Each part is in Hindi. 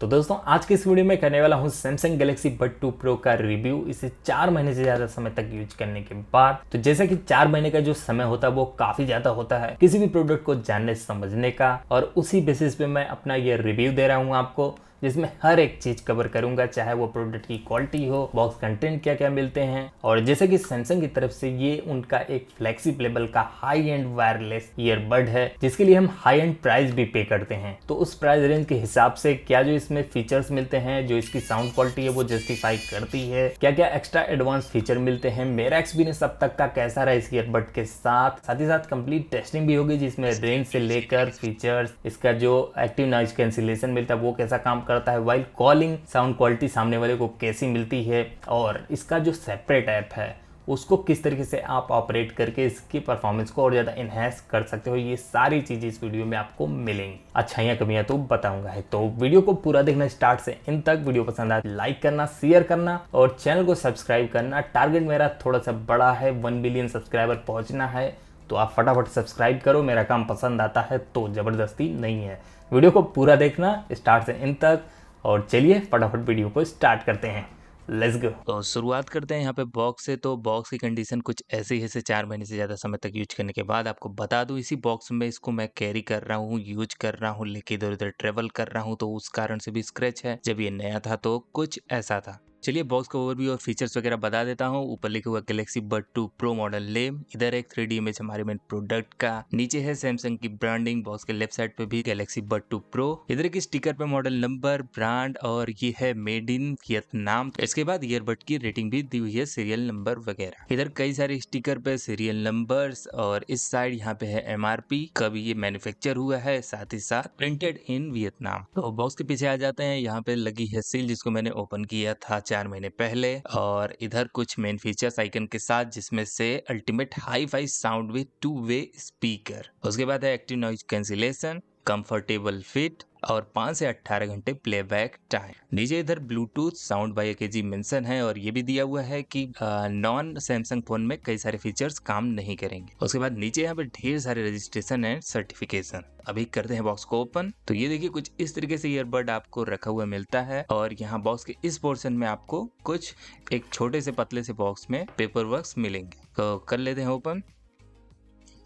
तो दोस्तों आज की इस वीडियो में करने वाला हूँ सैमसंग गैलेक्सी बड 2 प्रो का रिव्यू इसे 4 महीने से ज़्यादा समय तक यूज करने के बाद। तो जैसा कि 4 महीने का जो समय होता है वो काफ़ी ज़्यादा होता है किसी भी प्रोडक्ट को जानने समझने का, और उसी बेसिस पे मैं अपना ये रिव्यू दे रहा हूँ आपको, जिसमें हर एक चीज कवर करूंगा, चाहे वो प्रोडक्ट की क्वालिटी हो, बॉक्स कंटेंट क्या क्या मिलते हैं। और जैसे कि सैमसंग की तरफ से ये उनका एक फ्लेक्सिब लेवल का हाई एंड वायरलेस ईयरबड है, जिसके लिए हम हाई एंड प्राइस भी पे करते हैं। तो उस प्राइस रेंज के हिसाब से क्या जो इसमें फीचर्स मिलते हैं, जो इसकी साउंड क्वालिटी है वो जस्टिफाई करती है, क्या क्या एक्स्ट्रा एडवांस फीचर मिलते हैं, मेरा एक्सपीरियंस अब तक का कैसा रहा इस ईयरबड के साथ ही साथ कंप्लीट टेस्टिंग भी होगी, जिसमें रेंज से लेकर फीचर्स, इसका जो एक्टिव नॉइज कैंसिलेशन मिलता है वो कैसा काम करता है, वाइल कॉलिंग साउंड क्वालिटी सामने वाले को कैसी मिलती है, और इसका जो सेपरेट ऐप है उसको किस तरीके से आप ऑपरेट करके इसकी परफॉर्मेंस को और ज़्यादा इन्हेंस कर सकते हो। ये सारी चीज़ें इस वीडियो में आपको मिलेंगी, अच्छाइयाँ कमियाँ तो बताऊंगा है। तो वीडियो को पूरा देखना स्टार्ट से इन तक। वीडियो पसंद आए लाइक करना, शेयर करना और चैनल को सब्सक्राइब करना। टारगेट मेरा थोड़ा सा बड़ा है, 1 बिलियन सब्सक्राइबर पहुंचना है, तो आप फटाफट सब्सक्राइब करो। मेरा काम पसंद आता है तो ज़बरदस्ती नहीं है। वीडियो को पूरा देखना स्टार्ट से इन तक, और चलिए फटाफट वीडियो को स्टार्ट करते हैं। Let's go. तो शुरुआत करते हैं यहाँ पे बॉक्स से। तो बॉक्स की कंडीशन कुछ ऐसी है, 4 महीने से ज़्यादा समय तक यूज करने के बाद आपको बता दूं, इसी बॉक्स में इसको मैं कैरी कर रहा हूँ, यूज कर रहा हूँ, लेके इधर उधर ट्रेवल कर रहा हूँ, तो उस कारण से भी स्क्रैच है। जब ये नया था तो कुछ ऐसा था। चलिए बॉक्स का ओवरव्यू और फीचर्स वगैरह बता देता हूँ। ऊपर लिखा हुआ गैलेक्सी बड 2 प्रो मॉडल नेम, इधर एक 3D इमेज हमारे मेन प्रोडक्ट का, नीचे है सैमसंग की ब्रांडिंग, बॉक्स के लेफ्ट साइड पे भी गैलेक्सी बड 2 प्रो, इधर की स्टिकर पे मॉडल नंबर, ब्रांड, और ये है मेड इन वियतनाम। इसके बाद ईयरबड की रेटिंग भी दी हुई है, सीरियल नंबर वगैरह। इधर कई सारे स्टिकर पे सीरियल नंबर्स, और इस साइड यहाँ पे है MRP, कब ये मैन्युफैक्चर हुआ है, साथ ही साथ प्रिंटेड इन वियतनाम। तो बॉक्स के पीछे आ जाते हैं, यहाँ पे लगी है सील, जिसको मैंने ओपन किया था 4 महीने पहले, और इधर कुछ मेन फीचर्स आइकन के साथ, जिसमें से ultimate hi fi sound with 2 way speaker, उसके बाद है active noise cancellation, comfortable fit, और 5 से 18 घंटे प्लेबैक टाइम। नीचे इधर Bluetooth sound bye AKG mention है, और ये भी दिया हुआ है कि नॉन सैमसंग फोन में कई सारे फीचर्स काम नहीं करेंगे। उसके बाद नीचे यहाँ पे ढेर सारे रजिस्ट्रेशन एंड सर्टिफिकेशन। अभी करते हैं बॉक्स को ओपन। तो ये देखिए कुछ इस तरीके से ईयरबड आपको रखा हुआ मिलता है, और यहाँ बॉक्स के इस पोर्शन में आपको कुछ एक छोटे से पतले से बॉक्स में पेपर वर्क मिलेंगे। तो कर लेते हैं ओपन।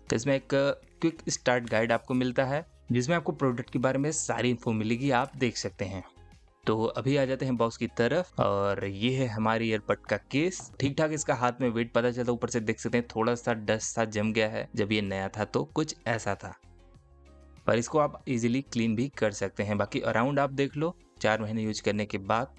तो इसमें एक क्विक स्टार्ट गाइड आपको मिलता है, जिसमें आपको प्रोडक्ट के बारे में सारी इन्फो मिलेगी, आप देख सकते हैं। तो अभी आ जाते हैं बॉक्स की तरफ, और ये है हमारे ईयरबड का केस। ठीक ठाक इसका हाथ में वेट पता चलता, ऊपर से देख सकते हैं थोड़ा सा डस्ट सा जम गया है, जब ये नया था तो कुछ ऐसा था, पर इसको आप इजीली क्लीन भी कर सकते हैं। बाकी अराउंड आप देख लो 4 महीने यूज करने के बाद।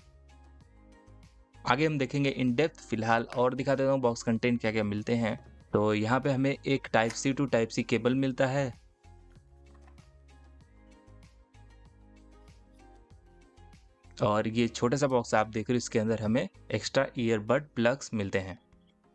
आगे हम देखेंगे इन डेप्थ, फिलहाल और दिखा देता हूँ बॉक्स कंटेंट क्या क्या मिलते हैं। तो यहाँ पे हमें एक Type-C to Type-C केबल मिलता है, और ये छोटा सा बॉक्स आप देख रहे हो, इसके अंदर हमें एक्स्ट्रा ईयरबड प्लग्स मिलते हैं।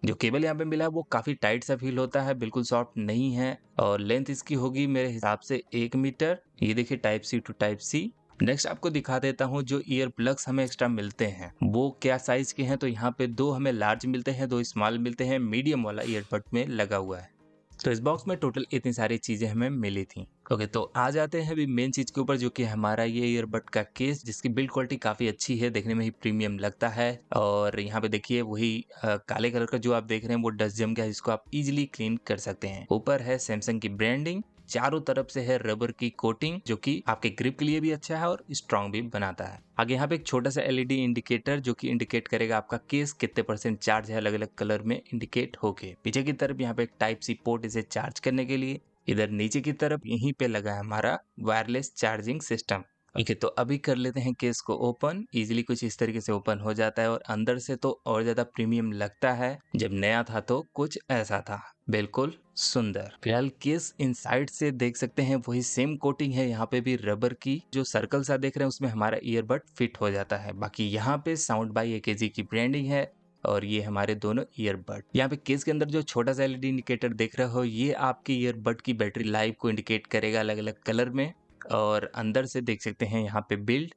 जो केबल यहाँ पे मिला है वो काफ़ी टाइट सा फील होता है, बिल्कुल सॉफ्ट नहीं है, और लेंथ इसकी होगी मेरे हिसाब से 1 मीटर। ये देखिए Type-C to Type-C। नेक्स्ट आपको दिखा देता हूँ जो ईयर प्लग्स हमें एक्स्ट्रा मिलते हैं वो क्या साइज के हैं। तो यहाँ पे 2 हमें लार्ज मिलते हैं, 2 स्मॉल मिलते हैं, मीडियम वाला ईयरबड में लगा हुआ है। तो इस बॉक्स में टोटल इतनी सारी चीजें हमें मिली थी। ओके, तो आ जाते हैं अभी मेन चीज के ऊपर, जो कि हमारा ये ईयरबड का केस, जिसकी बिल्ड क्वालिटी काफी अच्छी है, देखने में ही प्रीमियम लगता है। और यहाँ पे देखिए वही काले कलर का जो आप देख रहे हैं वो डस्ट जम गया है, जिसको आप इजिली क्लीन कर सकते हैं। ऊपर है सैमसंग की ब्रांडिंग, चारों तरफ से है रबर की कोटिंग, जो कि आपके ग्रिप के लिए भी अच्छा है और स्ट्रॉन्ग भी बनाता है। आगे यहाँ पे एक छोटा सा LED इंडिकेटर, जो कि इंडिकेट करेगा आपका केस कितने % चार्ज है, अलग अलग कलर में इंडिकेट होके। पीछे की तरफ यहाँ पे एक Type-C पोर्ट इसे चार्ज करने के लिए। इधर नीचे की तरफ यहीं पे लगा है हमारा वायरलेस चार्जिंग सिस्टम। ओके, तो अभी कर लेते हैं केस को ओपन। इजीली कुछ इस तरीके से ओपन हो जाता है, और अंदर से तो और ज्यादा प्रीमियम लगता है, जब नया था तो कुछ ऐसा था, बिल्कुल सुंदर। फिलहाल केस इनसाइड से देख सकते हैं वही सेम कोटिंग है, यहाँ पे भी रबर की जो सर्कल सा देख रहे हैं उसमें हमारा ईयरबड फिट हो जाता है। बाकी यहाँ पे साउंड बाय AKG की ब्रांडिंग है, और ये हमारे दोनों ईयरबड। यहाँ पे केस के अंदर जो छोटा सा LED इंडिकेटर देख रहे हो, ये आपके ईयरबड की बैटरी लाइफ को इंडिकेट करेगा अलग अलग कलर में। और अंदर से देख सकते हैं यहाँ पे बिल्ड,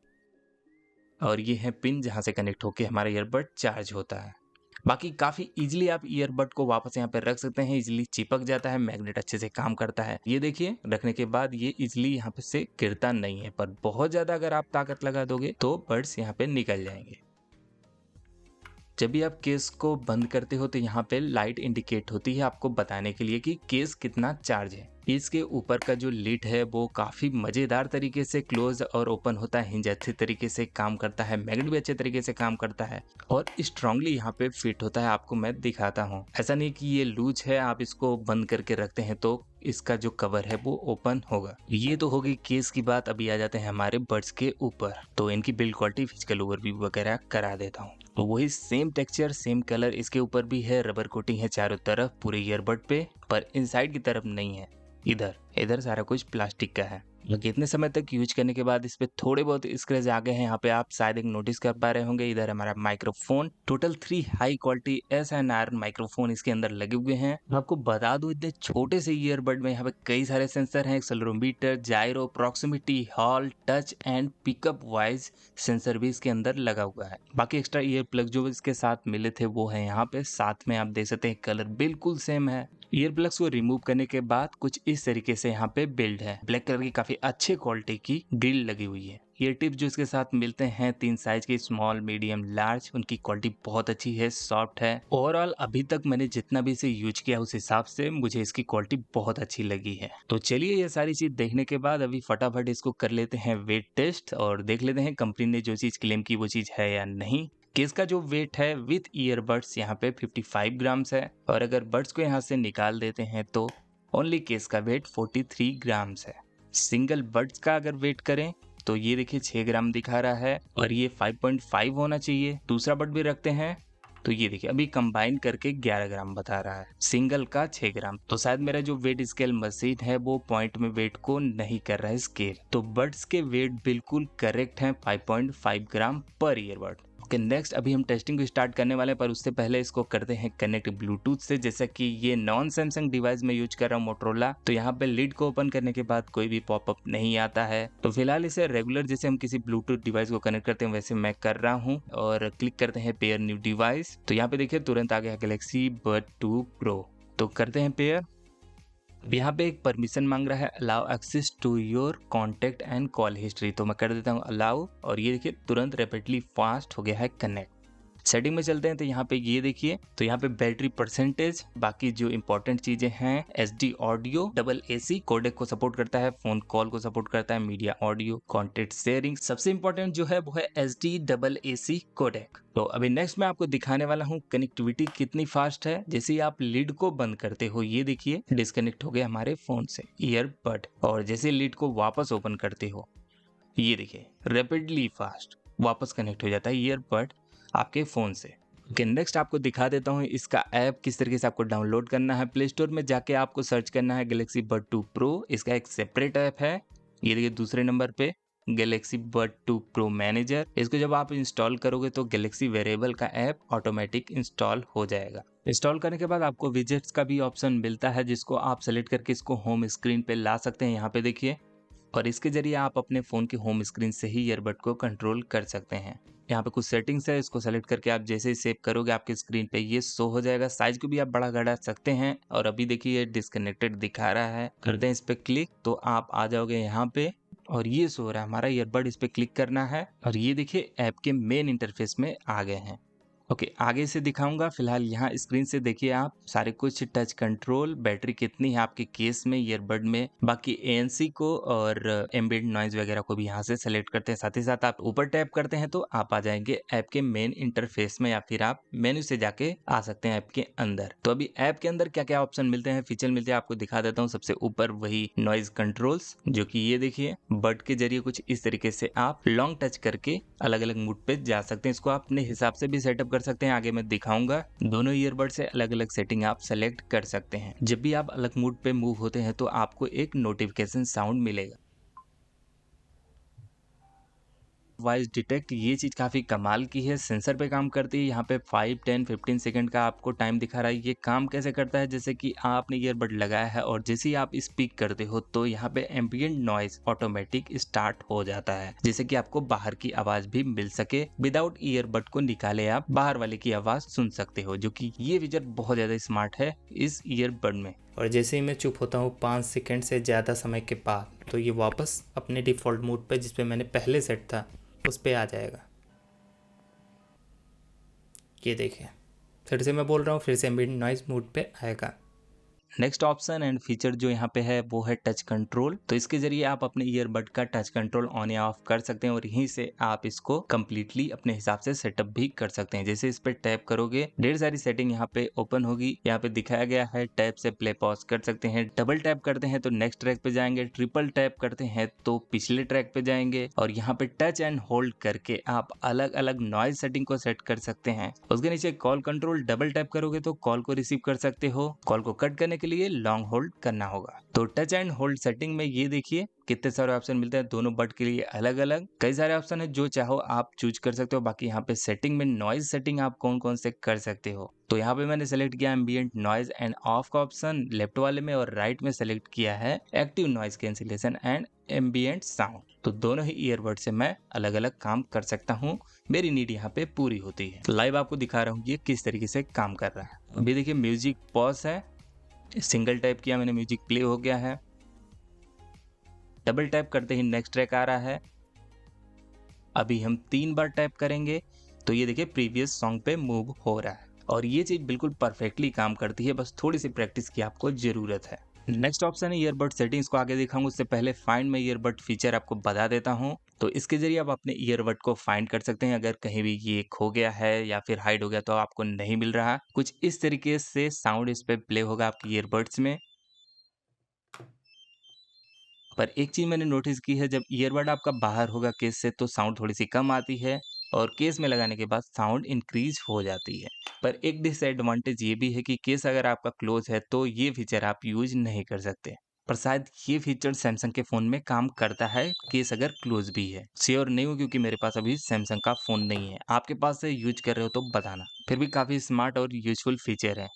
और ये है पिन जहाँ से कनेक्ट होके हमारा ईयरबड चार्ज होता है। बाकी काफ़ी ईज़िली आप ईयरबड को वापस यहाँ पे रख सकते हैं, ईज़िली चिपक जाता है, मैग्नेट अच्छे से काम करता है। ये देखिए रखने के बाद ये ईज़िली यहाँ पे से गिरता नहीं है, पर बहुत ज़्यादा अगर आप ताकत लगा दोगे तो बड्स यहाँ पे निकल जाएंगे। जब भी आप केस को बंद करते हो तो यहाँ पे लाइट इंडिकेट होती है आपको बताने के लिए कि केस कितना चार्ज है। इसके ऊपर का जो लिड है वो काफ़ी मज़ेदार तरीके से क्लोज और ओपन होता है, हिंज अच्छे तरीके से काम करता है, मैग्नेट भी अच्छे तरीके से काम करता है और स्ट्रांगली यहाँ पे फिट होता है। आपको मैं दिखाता हूँ, ऐसा नहीं कि ये लूज है, आप इसको बंद करके रखते हैं तो इसका जो कवर है वो ओपन होगा। ये तो होगी केस की बात। अभी आ जाते हैं हमारे बड्स के ऊपर, तो इनकी बिल्ड क्वालिटी, फिजिकल ओवरव्यू वगैरह करा देता हूँ। तो वही सेम टेक्सचर, सेम कलर इसके ऊपर भी है, रबर कोटिंग है चारों तरफ पूरे ईयरबड पे, पर इनसाइड की तरफ नहीं है, इधर सारा कुछ प्लास्टिक का है। कितने समय तक यूज करने के बाद इस पे थोड़े बहुत स्क्रैच आ गए हैं, यहाँ पे आप शायद एक नोटिस कर पा रहे होंगे। इधर हमारा microphone, total 3 high quality SNR microphone इसके अंदर लगे हुए हैं। मैं आपको बता दूं इतने छोटे से ईयरबड में यहाँ पे कई सारे सेंसर हैं, accelerometer, gyro, proximity, hall, touch and pickup voice sensor भी इसके अंदर लगा हुआ है। बाकी एक्स्ट्रा ईयर प्लग जो इसके साथ मिले थे वो है यहाँ पे साथ में, आप देख सकते हैं कलर बिल्कुल सेम है। ईयर प्लग्स को रिमूव करने के बाद कुछ इस तरीके से यहाँ पे बिल्ड है, ब्लैक कलर की काफी अच्छे क्वालिटी की ग्रिल लगी हुई है। ईयर टिप्स जो इसके साथ मिलते हैं 3 साइज के, स्मॉल, मीडियम, लार्ज, उनकी क्वालिटी बहुत अच्छी है, सॉफ्ट है। ओवरऑल अभी तक मैंने जितना भी इसे यूज किया उस हिसाब से मुझे इसकी क्वालिटी बहुत अच्छी लगी है। तो चलिए ये सारी चीज देखने के बाद अभी फटाफट इसको कर लेते हैं वेट टेस्ट और देख लेते हैं कंपनी ने जो चीज क्लेम की वो चीज है या नहीं। केस का जो वेट है विथ ईयरबड्स यहाँ पे 55 ग्राम्स है और अगर बड्स को यहाँ से निकाल देते हैं तो ओनली केस का वेट 43 ग्राम्स है। सिंगल बड्स का अगर वेट करें तो ये देखिए 6 ग्राम दिखा रहा है और ये 5.5 होना चाहिए। दूसरा बड भी रखते हैं तो ये देखिए अभी कंबाइन करके 11 ग्राम बता रहा है, सिंगल का 6 ग्राम। तो शायद मेरा जो वेट स्केल मशीन है वो पॉइंट में वेट को नहीं कर रहा है स्केल। तो बड्स के वेट बिल्कुल करेक्ट है, 5.5 ग्राम पर ईयरबड। ओके, नेक्स्ट अभी हम टेस्टिंग को स्टार्ट करने वाले हैं, पर उससे पहले इसको करते हैं कनेक्ट ब्लूटूथ से। जैसा कि ये नॉन सैमसंग डिवाइस में यूज कर रहा हूँ मोटरोला, तो यहाँ पे लिड को ओपन करने के बाद कोई भी पॉपअप नहीं आता है। तो फिलहाल इसे रेगुलर जैसे हम किसी ब्लूटूथ डिवाइस को कनेक्ट करते हैं वैसे मैं कर रहा हूँ और क्लिक करते हैं पेयर न्यू डिवाइस। तो यहाँ पे देखिए तुरंत आ गया गैलेक्सी बड 2 प्रो। तो करते हैं पेयर। यहाँ पे एक परमिशन मांग रहा है, allow access to your contact and call history, तो मैं कर देता हूँ अलाउ और ये देखिए तुरंत रैपिडली फास्ट हो गया है कनेक्ट। सेटिंग में चलते हैं तो यहाँ पे ये देखिए, तो यहाँ पे बैटरी परसेंटेज, बाकी जो इंपॉर्टेंट चीजें हैं, SD audio, double AC codec को सपोर्ट करता है, फोन कॉल को सपोर्ट करता है, मीडिया ऑडियो, कॉन्टेक्ट शेयरिंग, सबसे इंपॉर्टेंट जो है वो है SD डबल AC कोडेक। तो अभी नेक्स्ट मैं आपको दिखाने वाला हूँ कनेक्टिविटी कितनी फास्ट है। जैसे ही आप लीड को बंद करते हो ये देखिए डिस्कनेक्ट हो गया हमारे फोन से ईयरबड, और जैसे लीड को वापस ओपन करते हो ये देखिए रैपिडली फास्ट वापस कनेक्ट हो जाता है ईयरबड आपके फोन से। ओके, नेक्स्ट आपको दिखा देता हूँ इसका ऐप किस तरीके से आपको डाउनलोड करना है। प्ले स्टोर में जाके आपको सर्च करना है गैलेक्सी बड 2 प्रो, इसका एक सेपरेट ऐप है, ये देखिए दूसरे नंबर पे गैलेक्सी बड 2 प्रो मैनेजर। इसको जब आप इंस्टॉल करोगे तो गैलेक्सी वेरिएबल का ऐप ऑटोमेटिक इंस्टॉल हो जाएगा। इंस्टॉल करने के बाद आपको विजेट्स का भी ऑप्शन मिलता है जिसको आप सेलेक्ट करके इसको होम स्क्रीन पे ला सकते हैं, यहाँ पे देखिए, और इसके जरिए आप अपने फ़ोन के होम स्क्रीन से ही ईयरबड को कंट्रोल कर सकते हैं। यहाँ पे कुछ सेटिंग्स है, इसको सेलेक्ट करके आप जैसे ही सेव करोगे आपके स्क्रीन पे ये शो हो जाएगा। साइज को भी आप बड़ा घटा सकते हैं और अभी देखिए ये डिस्कनेक्टेड दिखा रहा है, करते हैं इस पे क्लिक तो आप आ जाओगे यहाँ पे और ये शो हो रहा है हमारा ईयरबड, इस पे क्लिक करना है और ये देखिए ऐप के मेन इंटरफेस में आ गए हैं। ओके, आगे से दिखाऊंगा। फिलहाल यहाँ स्क्रीन से देखिए आप सारे कुछ टच कंट्रोल, बैटरी कितनी है आपके केस में, ईयरबड में, बाकी ANC को और एम्बिएंट नॉइज वगैरह को भी यहाँ से सेलेक्ट करते हैं। साथ ही साथ आप ऊपर टैप करते हैं तो आप आ जाएंगे ऐप के मेन इंटरफेस में, या फिर आप मेन्यू से जाके आ सकते हैं ऐप के अंदर। तो अभी ऐप के अंदर क्या क्या ऑप्शन मिलते हैं, फीचर मिलते हैं, आपको दिखा देता हूँ। सबसे ऊपर वही नॉइज कंट्रोल्स, जो कि ये देखिए बड के जरिए कुछ इस तरीके से आप लॉन्ग टच करके अलग अलग मूड पे जा सकते हैं। इसको आप अपने हिसाब से भी सेटअप कर सकते हैं, आगे मैं दिखाऊंगा। दोनों ईयरबड से अलग अलग सेटिंग आप सेलेक्ट कर सकते हैं। जब भी आप अलग मूड पे मूव होते हैं तो आपको एक नोटिफिकेशन साउंड मिलेगा। वॉइस डिटेक्ट, ये चीज़ काफ़ी कमाल की है, सेंसर पे काम करती है। यहाँ पे 5, 10, 15 सेकंड का आपको टाइम दिखा रहा है। ये काम कैसे करता है, जैसे कि आपने ईयरबड लगाया है और जैसे ही आप स्पीक करते हो तो यहाँ पे एम्बिएंट नॉइज ऑटोमेटिक स्टार्ट हो जाता है, जिससे कि आपको बाहर की आवाज भी मिल सके। विदाउट ईयरबड को निकाले आप बाहर वाले की आवाज सुन सकते हो, जो कि ये फीचर बहुत ज्यादा स्मार्ट है इस ईयरबड में। और जैसे ही मैं चुप होता हूँ 5 सेकंड से ज़्यादा समय के बाद, तो ये वापस अपने डिफ़ॉल्ट मोड पे, जिस पे मैंने पहले सेट था, उस पे आ जाएगा। ये देखिए, फिर से मैं बोल रहा हूँ, फिर से एम्बिएंट नॉइज़ मोड पे आएगा। नेक्स्ट ऑप्शन एंड फीचर जो यहाँ पे है वो है टच कंट्रोल। तो इसके जरिए आप अपने ईयरबड का टच कंट्रोल ऑन या ऑफ कर सकते हैं और यहीं से आप इसको कंप्लीटली अपने हिसाब से सेटअप भी कर सकते हैं। जैसे इस पे टैप करोगे, ढेर सारी सेटिंग यहाँ पे ओपन होगी। यहाँ पे दिखाया गया है टैप से प्ले पॉज कर सकते हैं, डबल टैप करते हैं तो नेक्स्ट ट्रैक पे जाएंगे, ट्रिपल टैप करते हैं तो पिछले ट्रैक पे जाएंगे, और यहाँ पे टच एंड होल्ड करके आप अलग अलग नॉइज सेटिंग को सेट कर सकते हैं। उसके नीचे कॉल कंट्रोल, डबल टैप करोगे तो कॉल को रिसीव कर सकते हो, कॉल को कट करने के लिए लॉन्ग होल्ड करना होगा। तो टच एंड होल्ड सेटिंग में ये देखिए कितने सारे ऑप्शन मिलते हैं, दोनों बड के लिए अलग अलग कई सारे ऑप्शन है, जो चाहो आप चूज कर सकते हो। बाकी यहाँ पे सेटिंग में नॉइज सेटिंग आप कौन कौन से कर सकते हो, तो यहाँ पे मैंने सेलेक्ट किया एम्बिएंट नॉइज एंड ऑफ का ऑप्शन लेफ्ट वाले में, और राइट में सेलेक्ट किया है active noise cancellation and ambient sound. तो दोनों ही ईयरबड से मैं अलग अलग काम कर सकता हूँ, मेरी नीड यहाँ पे पूरी होती है। लाइव आपको दिखा रहा हूँ ये किस तरीके से काम कर रहा है। अभी देखिए म्यूजिक पॉज है, सिंगल टैप किया मैंने, म्यूजिक प्ले हो गया है, डबल टैप करते ही नेक्स्ट ट्रैक आ रहा है। अभी हम 3 बार टैप करेंगे तो ये देखिए प्रीवियस सॉन्ग पे मूव हो रहा है, और ये चीज बिल्कुल परफेक्टली काम करती है, बस थोड़ी सी प्रैक्टिस की आपको जरूरत है। नेक्स्ट ऑप्शन है ईयरबड सेटिंग्स, को आगे दिखाऊंगा उससे पहले फाइंड माई ईयरबड फीचर आपको बता देता हूँ। तो इसके जरिए आप अपने ईयरबड को फाइंड कर सकते हैं, अगर कहीं भी ये खो गया है या फिर हाइड हो गया तो आपको नहीं मिल रहा, कुछ इस तरीके से साउंड इस पे प्ले होगा आपके ईयरबड्स में। पर एक चीज मैंने नोटिस की है, जब ईयरबड आपका बाहर होगा केस से तो साउंड थोड़ी सी कम आती है, और केस में लगाने के बाद साउंड इंक्रीज हो जाती है। पर एक डिसएडवांटेज ये भी है कि केस अगर आपका क्लोज है तो ये फीचर आप यूज नहीं कर सकते। पर शायद ये फीचर सैमसंग के फोन में काम करता है, केस अगर क्लोज भी है। श्योर नहीं हूँ क्योंकि मेरे पास अभी सैमसंग का फोन नहीं है, आपके पास से यूज कर रहे हो तो बताना। फिर भी काफी स्मार्ट और यूजफुल फीचर है।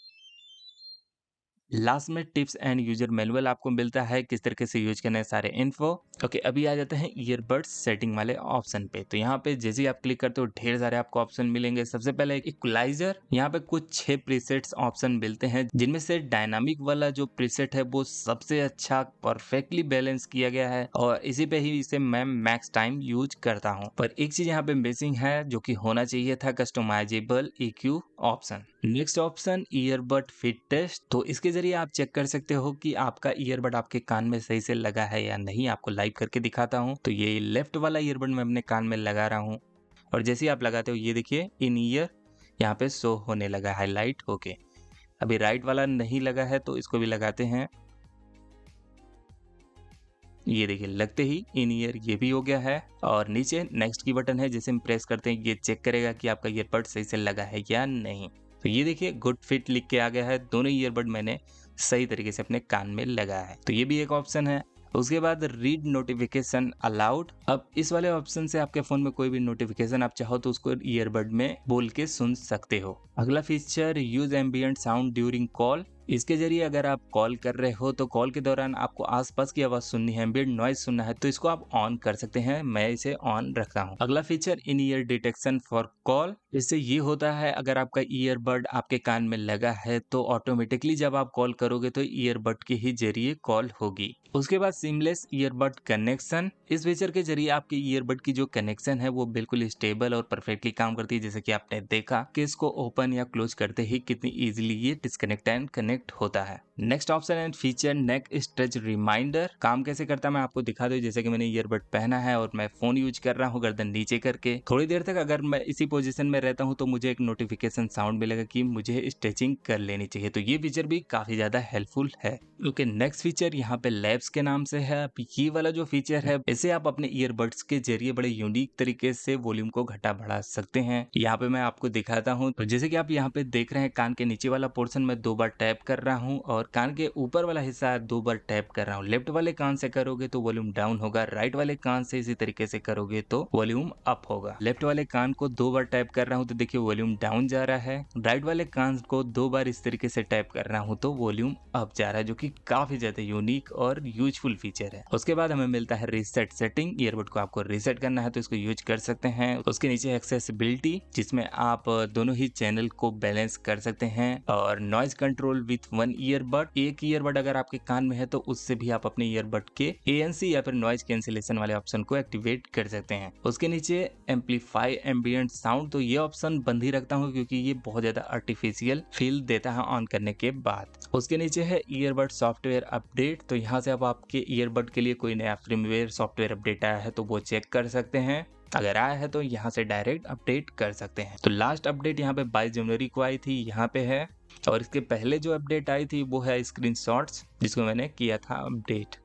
लास्ट में टिप्स एंड यूजर मैनुअल आपको मिलता है, किस तरीके से यूज करना है सारे इन्फो। ओके, अभी आ जाते हैं ईयरबड्स सेटिंग वाले ऑप्शन पे। तो यहाँ पे जैसे ही आप क्लिक करते हो ढेर सारे आपको ऑप्शन मिलेंगे। सबसे पहले इक्वलाइजर, यहाँ पे कुछ 6 प्रीसेट्स ऑप्शन मिलते हैं, जिनमें से डायनामिक वाला जो प्रीसेट है वो सबसे अच्छा परफेक्टली बैलेंस किया गया है, और इसी पे ही इसे मैं मैक्स टाइम यूज करता हूँ। पर एक चीज यहाँ पे मिसिंग है जो कि होना चाहिए था, customisable EQ option. Next option earbud fit test. तो इसके जरिए आप चेक कर सकते हो कि आपका ईयरबड आपके कान में सही से लगा है या नहीं। आपको लाइव करके दिखाता हूँ। तो ये लेफ्ट वाला ईयरबड मैं अपने कान में लगा रहा हूँ, और जैसे ही आप लगाते हो ये देखिए इन ईयर यहाँ पे शो होने लगा, हाईलाइट होके। अभी राइट वाला नहीं लगा है तो इसको भी लगाते हैं। ये देखिए लगते ही इन ईयर ये भी हो गया है, और नीचे नेक्स्ट की बटन है, जैसे हम प्रेस करते हैं ये चेक करेगा कि आपका ईयरबड सही से लगा है या नहीं। तो ये देखिए गुड फिट लिख के आ गया है, दोनों ईयरबड मैंने सही तरीके से अपने कान में लगाया है। तो ये भी एक ऑप्शन है। उसके बाद रीड नोटिफिकेशन अलाउड। अब इस वाले ऑप्शन से आपके फोन में कोई भी नोटिफिकेशन आप चाहो तो उसको ईयरबड में बोल के सुन सकते हो। अगला feature use ambient sound during call. इसके जरिए अगर आप कॉल कर रहे हो तो कॉल के दौरान आपको आसपास की आवाज सुननी है, एम्बिएंट नॉइज सुनना है, तो इसको आप ऑन कर सकते हैं। मैं इसे ऑन रखता हूँ। अगला feature in year detection for call. इससे ये होता है अगर आपका ईयरबड आपके कान में लगा है तो ऑटोमेटिकली जब आप कॉल करोगे तो ईयरबड के ही जरिए कॉल होगी। उसके बाद सीमलेस ईयरबड कनेक्शन। इस फीचर के जरिए आपके ईयरबड की जो कनेक्शन है वो बिल्कुल स्टेबल और परफेक्टली काम करती है, जैसे कि आपने देखा कि इसको ओपन या क्लोज करते ही कितनी इजीली ये डिस्कनेक्ट एंड कनेक्ट होता है। Next option and feature neck stretch reminder. काम कैसे करता है मैं आपको दिखा दूं। जैसे कि मैंने ईयरबड पहना है और मैं फोन यूज कर रहा हूँ गर्दन नीचे करके, थोड़ी देर तक अगर मैं इसी पोजीशन में रहता हूँ तो मुझे एक नोटिफिकेशन साउंड मिलेगा कि मुझे स्ट्रेचिंग कर लेनी चाहिए। तो ये फीचर भी काफी ज्यादा हेल्पफुल है। ओके, नेक्स्ट फीचर यहाँ पे लैब वेव्स के नाम से है। अब ये वाला जो फीचर है, इसे आप अपने ईयरबड्स के जरिए बड़े यूनिक तरीके से वॉल्यूम को घटा बढ़ा सकते हैं। यहाँ पे मैं आपको दिखाता हूँ। तो जैसे कि आप यहाँ पे देख रहे हैं, कान के नीचे वाला पोर्शन में 2 बार टैप कर रहा हूँ और कान के ऊपर वाला हिस्सा 2 बार टैप कर रहा हूँ। लेफ्ट वाले कान से करोगे तो वॉल्यूम डाउन होगा, राइट वाले कान से इसी तरीके से करोगे तो वॉल्यूम अप होगा। लेफ्ट वाले कान को 2 बार टैप कर रहा हूँ तो देखिए वॉल्यूम डाउन जा रहा है। राइट वाले कान को 2 बार इस तरीके से टैप कर रहा हूँ तो वॉल्यूम अप जा रहा है, जो कि काफी ज्यादा यूनिक और यूजफुल फीचर है। उसके बाद हमें मिलता है रीसेट सेटिंग। ईयरबड को आपको रीसेट करना है तो इसको यूज कर सकते हैं। उसके नीचे एक्सेसिबिलिटी, जिसमें आप दोनों ही चैनल को बैलेंस कर सकते हैं, और noise control with one earbud. एक ईयरबड अगर आपके कान में है तो उससे भी आप अपने ईयरबड के ANC या फिर नॉइज कैंसिलेशन वाले ऑप्शन को एक्टिवेट कर सकते हैं। उसके नीचे एम्पलीफाई एम्बिएंट साउंड, तो ये ऑप्शन बंद ही रखता हूँ क्योंकि ये बहुत ज्यादा आर्टिफिशियल फील देता है ऑन करने के बाद। उसके नीचे है ईयरबड सॉफ्टवेयर अपडेट, तो यहाँ से आप आपके ईयरबड के लिए कोई नया फर्मवेयर सॉफ्टवेयर अपडेट आया है तो वो चेक कर सकते हैं। अगर आया है तो यहाँ से डायरेक्ट अपडेट कर सकते हैं। तो लास्ट अपडेट यहाँ पे 22 जनवरी को आई थी, यहाँ पे है। और इसके पहले जो अपडेट आई थी वो है स्क्रीनशॉट्स, जिसको मैंने किया था update.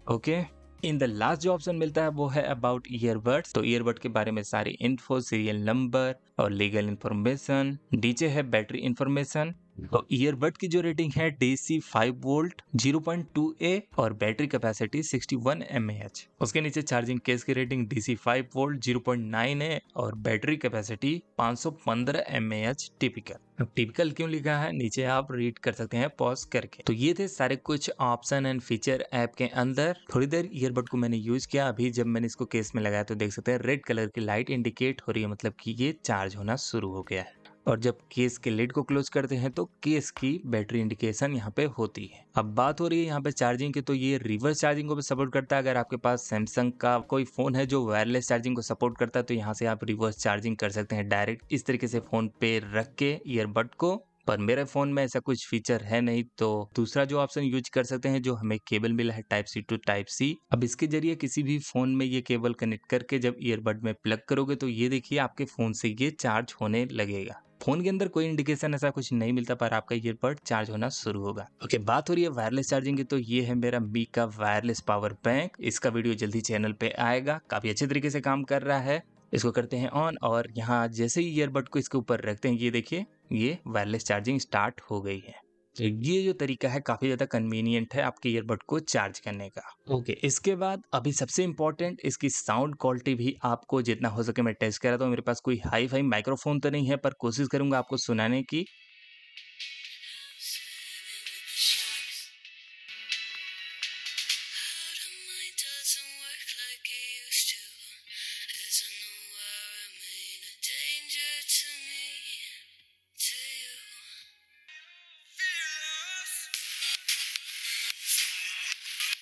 Okay, in the last जो ऑप्शन मिलता है वो है अबाउट ईयरबड्स। तो ईयरबड के बारे में सारी इन्फो, सीरियल नंबर और लीगल इंफॉर्मेशन। नीचे है बैटरी इंफॉर्मेशन। तो ईयरबड की जो रेटिंग है DC 5 वोल्ट 0.2A और बैटरी कैपेसिटी 61 mAh। उसके नीचे चार्जिंग केस की रेटिंग DC 5 वोल्ट 0.9A और बैटरी कैपेसिटी 515 mAh टिपिकल। अब टिपिकल क्यों लिखा है नीचे आप रीड कर सकते हैं पॉज करके। तो ये थे सारे कुछ ऑप्शन एंड फीचर ऐप के अंदर। थोड़ी देर ईयरबड को मैंने यूज किया। अभी जब मैंने इसको केस में लगाया तो देख सकते हैं रेड कलर की लाइट इंडिकेट हो रही है, मतलब कि ये चार्ज होना शुरू हो गया है। और जब केस के लिड को क्लोज करते हैं तो केस की बैटरी इंडिकेशन यहाँ पे होती है। अब बात हो रही है यहाँ पे चार्जिंग की, तो ये रिवर्स चार्जिंग को भी सपोर्ट करता है। अगर आपके पास सैमसंग का कोई फोन है जो वायरलेस चार्जिंग को सपोर्ट करता है तो यहाँ से आप रिवर्स चार्जिंग कर सकते हैं डायरेक्ट इस तरीके से फोन पे रख के ईयरबड को। पर मेरे फोन में ऐसा कुछ फीचर है नहीं, तो दूसरा जो ऑप्शन यूज कर सकते हैं जो हमें केबल मिला है Type-C to Type-C। अब इसके जरिए किसी भी फोन में ये केबल कनेक्ट करके जब ईयरबड में प्लग करोगे तो ये देखिए आपके फोन से ये चार्ज होने लगेगा। फोन के अंदर कोई इंडिकेशन ऐसा कुछ नहीं मिलता पर आपका ईयरबड चार्ज होना शुरू होगा। ओके, बात हो रही है वायरलेस चार्जिंग की, तो ये है मेरा मी का वायरलेस पावर बैंक। इसका वीडियो जल्दी चैनल पे आएगा, काफी अच्छे तरीके से काम कर रहा है। इसको करते हैं ऑन और यहाँ जैसे ही ईयरबड को इसके ऊपर रखते हैं ये देखिए ये वायरलेस चार्जिंग स्टार्ट हो गई है। तो ये जो तरीका है काफी ज्यादा कन्वीनियंट है आपके ईयरबड को चार्ज करने का। ओके, इसके बाद अभी सबसे इम्पोर्टेंट इसकी साउंड क्वालिटी भी आपको जितना हो सके मैं टेस्ट कर रहा था। मेरे पास कोई हाई फाई माइक्रोफोन तो नहीं है पर कोशिश करूंगा आपको सुनाने की।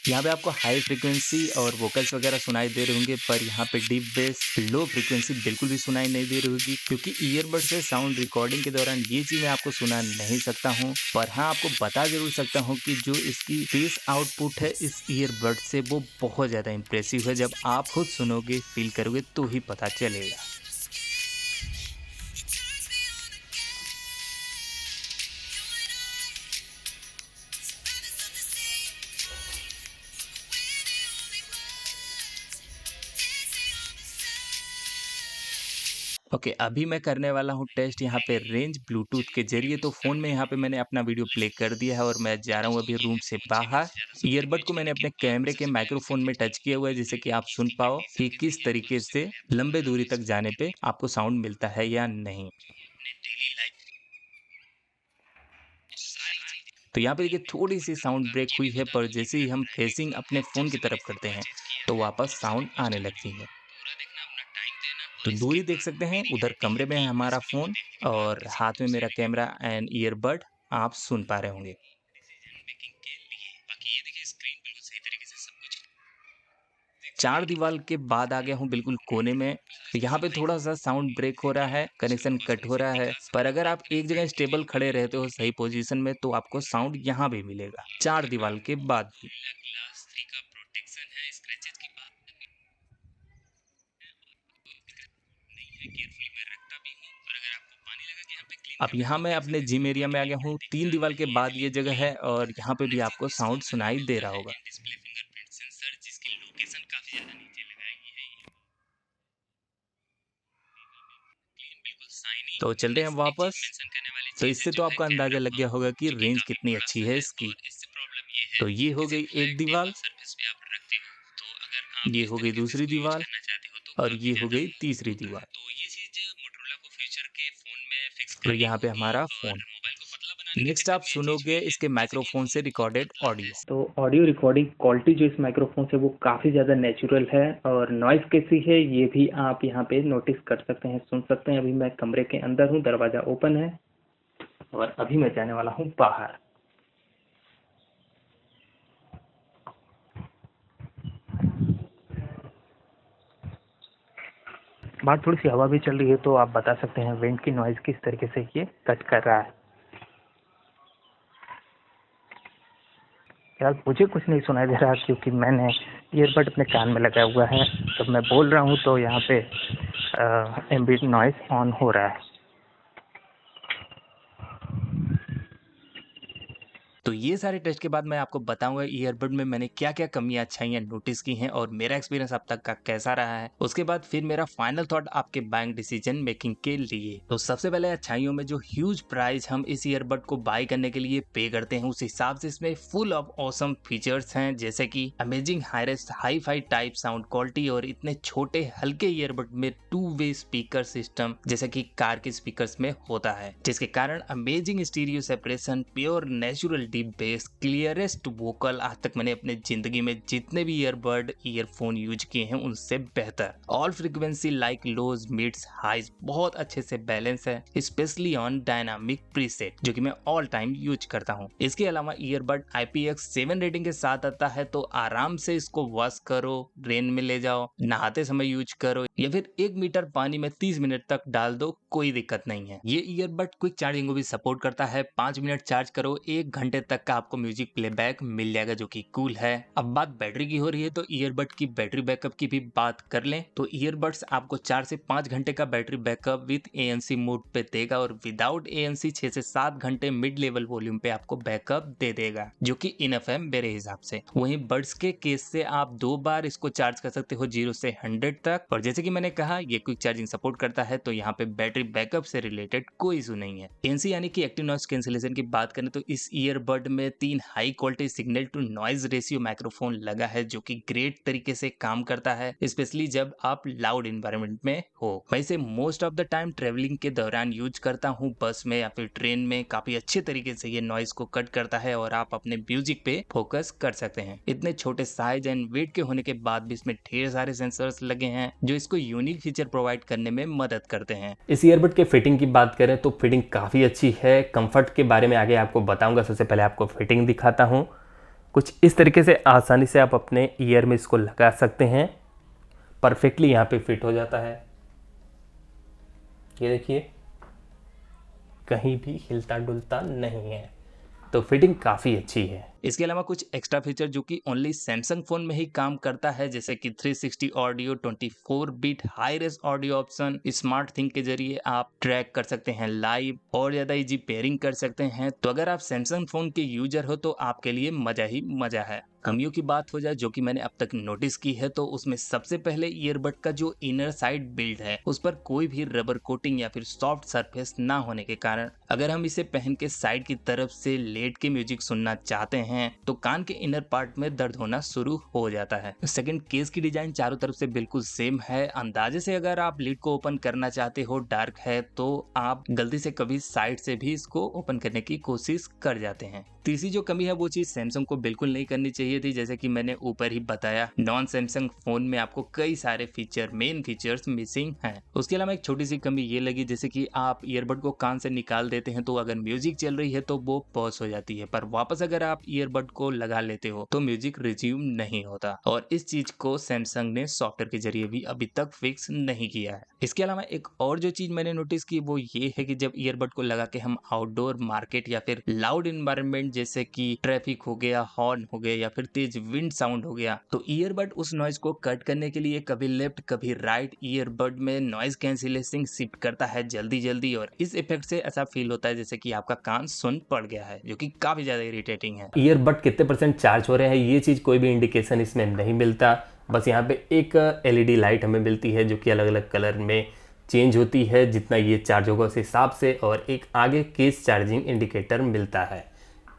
यहाँ पे आपको हाई फ्रीक्वेंसी और वोकल्स वगैरह सुनाई दे रहे होंगे, पर यहाँ पे डीप बेस, लो फ्रीक्वेंसी बिल्कुल भी सुनाई नहीं दे रही होगी क्योंकि ईयरबड से साउंड रिकॉर्डिंग के दौरान ये चीज मैं आपको सुना नहीं सकता हूँ। पर हाँ, आपको बता जरूर सकता हूँ कि जो इसकी बेस आउटपुट है इस ईयरबड से वो बहुत ज्यादा इंप्रेसिव है। जब आप खुद सुनोगे, फील करोगे तो ही पता चलेगा। ओके, अभी मैं करने वाला हूँ टेस्ट यहाँ पे रेंज ब्लूटूथ के जरिए। तो फोन में यहाँ पे मैंने अपना वीडियो प्ले कर दिया है और मैं जा रहा हूँ अभी रूम से बाहर। ईयरबड को मैंने अपने कैमरे के माइक्रोफोन में टच किया हुआ है जिससे कि आप सुन पाओ कि किस तरीके से लंबे दूरी तक जाने पे आपको साउंड मिलता है या नहीं। तो यहाँ पे देखिए थोड़ी सी साउंड ब्रेक हुई है, पर जैसे ही हम फेसिंग अपने फोन की तरफ करते हैं तो वापस साउंड आने लगती है। तो दूरी देख सकते हैं, उधर कमरे में है हमारा फोन और हाथ में मेरा कैमरा एंड ईयरबड आप सुन पा रहे होंगे। चार दीवार के बाद आ गया हूँ बिल्कुल कोने में। तो यहाँ पे थोड़ा सा साउंड ब्रेक हो रहा है, कनेक्शन कट हो रहा है, पर अगर आप एक जगह स्टेबल खड़े रहते हो सही पोजीशन में तो आपको साउंड यहाँ भी मिलेगा चार दीवार के बाद भी। अब यहाँ मैं अपने जिम एरिया में आ गया हूँ, 3 दीवार के बाद ये जगह है और यहाँ पे भी आपको साउंड सुनाई दे रहा होगा। डिस्प्ले फिंगरप्रिंट सेंसर जिसकी लोकेशन काफी ज्यादा नीचे लगाई गई है, बिल्कुल शाइनी तो चलते हैं एक चीज वापस। मेंशन करने वाली तो चीज है इससे तो जो है आपको कैमरा अंदाजा लग गया होगा कि क्योंकि रेंज काफी कितनी बड़ा अच्छी सा है है इसकी। और इससे प्रॉब्लम ये है तो ये हो किसी गई एक फ्लैट टेबल दीवार, सरफेस पे आप रखते हो तो अगर आप ये इस हो गई तरीके से दूसरी इसको यूज दीवार करना चाहते हो तो और काफी ये हो ज्यादा गई स्मूथ तीसरी होता है। दीवार। तो ये चीज मोटरोला को फ्यूचर के फोन में फिक्स और करनी यहाँ पे होगी हमारा और फ़ोन। मोबाइल को पतला बनाने की नेक्स्ट चक्कर आप में ये चीज सुनोगे हुई है इसके जैसे कि माइक्रोफ़ोन से फोन बहुत रिकॉर्डेड पतला है। ऑडियो। तो ऑडियो रिकॉर्डिंग क्वालिटी जो इस माइक्रोफोन से वो काफ़ी ज़्यादा नेचुरल है और नॉइज़ कैसी है ये भी आप यहाँ पे नोटिस कर सकते हैं, सुन सकते हैं। अभी मैं कमरे के अंदर हूँ, दरवाज़ा ओपन है और अभी मैं जाने वाला हूँ बाहर। बाहर थोड़ी सी हवा भी चल रही है तो आप बता सकते हैं विंड की नॉइज़ किस तरीके से ये कट कर रहा है। यार मुझे कुछ नहीं सुनाई दे रहा क्योंकि मैंने ईयरबड अपने कान में लगाया हुआ है। जब मैं बोल रहा हूँ तो यहाँ पे एम्बिएंट नॉइज़ ऑन हो रहा है। तो ये सारे टेस्ट के बाद मैं आपको बताऊंगा ईयरबड में मैंने क्या-क्या कमियां अच्छाइयां नोटिस की हैं और मेरा एक्सपीरियंस अब तक का कैसा रहा है। उसके बाद फिर मेरा फाइनल थॉट आपके बाइंग डिसीजन मेकिंग के लिए। तो सबसे पहले अच्छाइयों में जो ह्यूज प्राइस हम इस ईयरबड को बाय करने के लिए पे करते हैं उस हिसाब से इसमें फुल ऑफ ऑसम फीचर्स हैं, जैसे कि amazing highest hi fi type sound quality और इतने छोटे हल्के ईयरबड में 2 वे स्पीकर सिस्टम जैसे कि कार के स्पीकर्स में होता है, जिसके कारण amazing stereo separation, pure natural deep base, clearest vocal आज तक मैंने अपने जिंदगी में जितने भी ईयरबड ईयरफोन यूज किए हैं उनसे बेहतर। ऑल फ्रीक्वेंसी लाइक लोज मिड्स हाइज बहुत अच्छे से बैलेंस है, स्पेशली ऑन डायनामिक प्रीसेट जो कि मैं ऑल टाइम यूज करता हूँ। इसके अलावा ईयरबड IPX7 रेटिंग के साथ आता है, तो आराम से इसको वॉश करो, रेन में ले जाओ, नहाते समय यूज करो या फिर 1 मीटर पानी में 30 मिनट तक डाल दो, कोई दिक्कत नहीं है। ये ईयरबड क्विक चार्जिंग को भी सपोर्ट करता है, 5 मिनट चार्ज करो 1 घंटे तक का आपको म्यूजिक प्लेबैक मिल जाएगा, जो कि कूल है। अब बात बैटरी की हो रही है तो ईयरबड की बैटरी बैकअप की भी बात कर लें तो ईयरबड्स आपको 4 से 5 घंटे का battery backup with ANC mode पे देगा और विदाउट ANC 6 से 7 घंटे मिड लेवल वॉल्यूम पे आपको बैकअप दे देगा, जो कि इनफ है मेरे हिसाब से। वहीं बड्स के केस से आप 2 बार इसको चार्ज कर सकते हो 0 से 100 तक, और जैसे कि मैंने कहा ये क्विक चार्जिंग सपोर्ट करता है, तो यहाँ पे बैटरी बैकअप से रिलेटेड कोई इशू नहीं है। ANC यानी कि एक्टिव नॉइज कैंसिलेशन की बात करें तो इस ईयरबड में 3 high quality signal to noise ratio microphone लगा है, जो कि ग्रेट तरीके से काम करता है, स्पेशली जब आप लाउड एनवायरनमेंट में हो। मैं इसे most of the time travelling के दौरान यूज करता हूँ, बस में या फिर ट्रेन में। काफी अच्छे तरीके से ये नॉइज को कट करता है और आप अपने म्यूजिक पे फोकस कर सकते हैं। इतने छोटे साइज एंड वेट के होने के बाद भी इसमें ढेर सारे सेंसर्स लगे हैं जो इसको यूनिक फीचर प्रोवाइड करने में मदद करते हैं। इस ईयरबड के फिटिंग की बात करें तो फिटिंग काफ़ी अच्छी है। कंफर्ट के बारे में आगे आपको बताऊंगा, सबसे पहले आपको फिटिंग दिखाता हूं। कुछ इस तरीके से आसानी से आप अपने ईयर में इसको लगा सकते हैं, परफेक्टली यहाँ पे फिट हो जाता है। ये देखिए कहीं भी हिलता डुलता नहीं है, तो फिटिंग काफ़ी अच्छी है। इसके अलावा कुछ एक्स्ट्रा फीचर जो कि ओनली सैमसंग फोन में ही काम करता है, जैसे कि 360 audio, 24 bit high race audio option, smart thing के जरिए आप ट्रैक कर सकते हैं लाइव और ज्यादा इजी पेयरिंग कर सकते हैं। तो अगर आप सैमसंग फोन के यूजर हो तो आपके लिए मजा ही मजा है। कमियों की बात हो जाए जो कि मैंने अब तक नोटिस की है, तो उसमें सबसे पहले ईयरबड का जो इनर साइड बिल्ड है उस पर कोई भी रबर कोटिंग या फिर सॉफ्ट सरफेस ना होने के कारण अगर हम इसे पहन के साइड की तरफ से लेट के म्यूजिक सुनना चाहते हैं तो कान के इनर पार्ट में दर्द होना शुरू हो जाता है। सेकंड, केस की डिजाइन चारों तरफ से बिल्कुल सेम है। अंदाजे से अगर आप लिड को ओपन करना चाहते हो डार्क है तो आप गलती से कभी साइड से भी इसको ओपन करने की कोशिश कर जाते हैं। तीसरी जो कमी है वो चीज सैमसंग को बिल्कुल नहीं करनी चाहिए थी, जैसे कि मैंने ऊपर ही बताया नॉन सैमसंग फोन में आपको कई सारे मेन फीचर्स मिसिंग हैं। उसके अलावा एक छोटी सी कमी ये लगी, जैसे कि आप ईयरबड को कान से निकाल देते हैं तो अगर म्यूजिक चल रही है तो वो पॉज हो जाती है, पर वापस अगर आप ईयरबड को लगा लेते हो तो म्यूजिक रिज्यूम नहीं होता, और इस चीज को सैमसंग ने सॉफ्टवेयर के जरिए भी अभी तक फिक्स नहीं किया है। इसके अलावा एक और जो चीज मैंने नोटिस की वो ये है कि जब ईयरबड को लगा के हम आउटडोर मार्केट या फिर लाउड एनवायरनमेंट जैसे कि ट्रैफिक हो गया, हॉर्न हो गया या फिर फिर तेज विंड साउंड हो गया तो ईयरबड उस नॉइज को कट करने के लिए कभी लेफ्ट कभी राइट ईयरबड में नॉइज कैंसिलेशन शिफ्ट करता है जल्दी जल्दी, और इस इफेक्ट से ऐसा फील होता है जैसे कि आपका कान सुन पड़ गया है, जो कि काफी ज्यादा इरिटेटिंग है। ईयरबड कितने परसेंट चार्ज हो रहे हैं ये चीज़ कोई भी इंडिकेशन इसमें नहीं मिलता। बस यहाँ पे एक एलईडी लाइट हमें मिलती है जो कि अलग अलग कलर में चेंज होती है जितना ये चार्ज होगा उस हिसाब से, और एक आगे केस चार्जिंग इंडिकेटर मिलता है।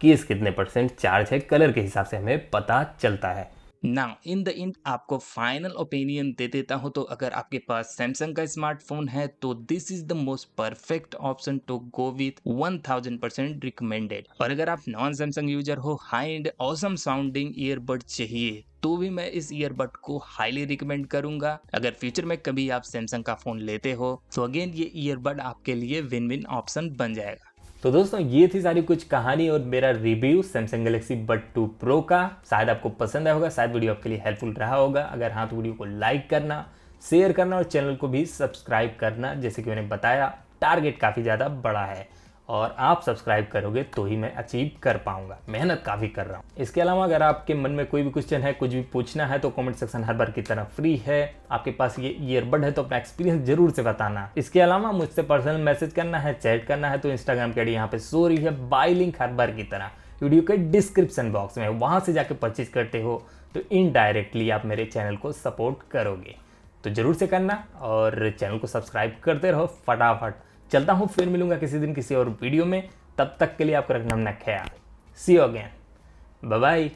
केस कितने परसेंट चार्ज है कलर के हिसाब से हमें पता चलता है। नाउ इन द एंड आपको फाइनल ओपिनियन दे देता हूं, तो अगर आपके पास सैमसंग का स्मार्टफोन है तो this is the most perfect option to go with 1000% recommended. और अगर आप नॉन सैमसंग यूजर हो, high end awesome sounding earbud चाहिए तो भी मैं इस ईयरबड को हाईली रिकमेंड करूंगा। अगर फ्यूचर में कभी आप सैमसंग का फोन लेते हो तो अगेन ये ईयरबड आपके लिए विन विन ऑप्शन बन जाएगा। तो दोस्तों ये थी सारी कुछ कहानी और मेरा रिव्यू सैमसंग गैलेक्सी बड 2 प्रो का। शायद आपको पसंद आया होगा, शायद वीडियो आपके लिए हेल्पफुल रहा होगा। अगर हाँ तो वीडियो को लाइक करना, शेयर करना और चैनल को भी सब्सक्राइब करना। जैसे कि मैंने बताया टारगेट काफ़ी ज़्यादा बड़ा है और आप सब्सक्राइब करोगे तो ही मैं अचीव कर पाऊंगा। मेहनत काफ़ी कर रहा हूँ। इसके अलावा अगर आपके मन में कोई भी क्वेश्चन है, कुछ भी पूछना है तो कमेंट सेक्शन हर बार की तरह फ्री है। आपके पास ये ईयरबड है तो अपना एक्सपीरियंस जरूर से बताना। इसके अलावा मुझसे पर्सनल मैसेज करना है, चैट करना है तो इंस्टाग्राम की आईडी यहाँ पे सो रही है बाय लिंक हर बार की तरह वीडियो के डिस्क्रिप्शन बॉक्स में। वहाँ से जाके परचेज करते हो तो इनडायरेक्टली आप मेरे चैनल को सपोर्ट करोगे, तो जरूर से करना और चैनल को सब्सक्राइब करते रहो फटाफट। चलता हूँ, फिर मिलूंगा किसी दिन किसी और वीडियो में। तब तक के लिए आपको रखना अपना ख्याल। सी यू अगेन, बाय बाय।